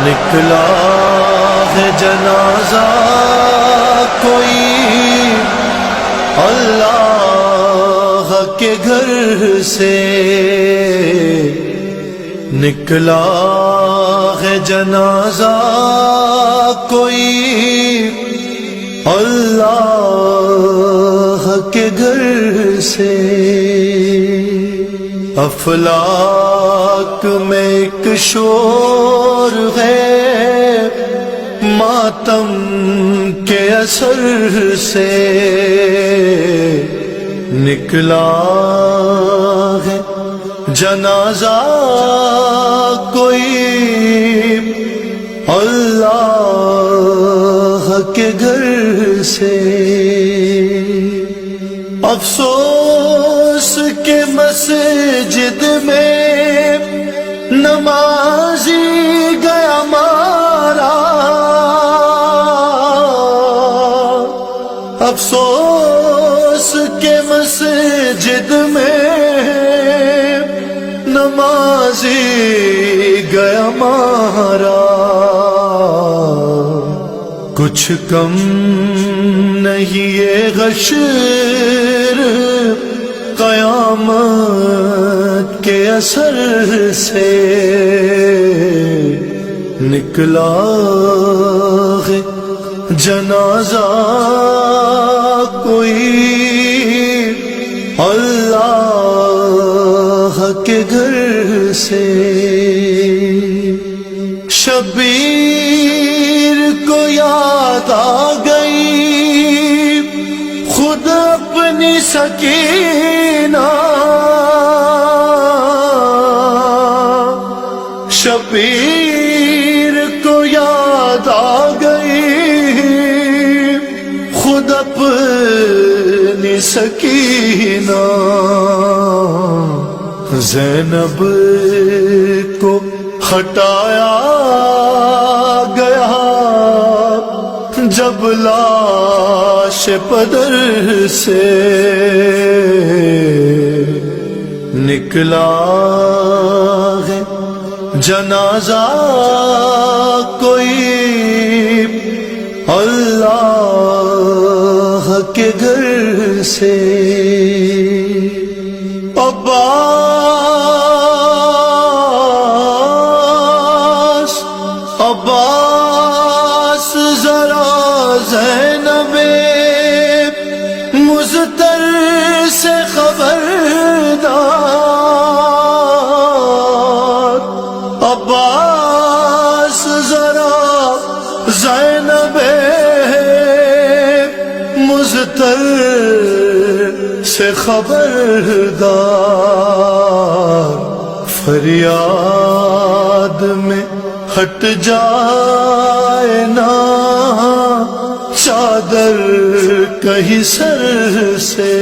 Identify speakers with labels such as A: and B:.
A: نکلا ہے جنازہ کوئی اللہ کے گھر سے، نکلا ہے جنازہ کوئی اللہ کے گھر سے۔ افلاک میں ایک شور ہے ماتم کے اثر سے، نکلا ہے جنازہ کوئی اللہ کے گھر سے۔ افسوس کہ مسجد میں نمازی گیا مارا، افسوس کہ مسجد میں نمازی گیا مارا۔ کچھ کم نہیں یہ غشر قیامت کے اثر سے، نکلا ہے جنازہ کوئی اللہ کے گھر سے۔ شبیر کو یاد آ گئی خود اپنی سکینہ، شبیر کو یاد آ گئی خود اپنی سکینہ، زینب کو ہٹایا گیا جب لاش پدر سے، نکلا ہے جنازہ کوئی اللہ کے گھر سے۔ عباس ذرا زینب مضطر سے خبردار، عباس ذرا زینب مضطر سے خبردار، فریاد میں ہٹ جائے نا چادر کہیں سر سے۔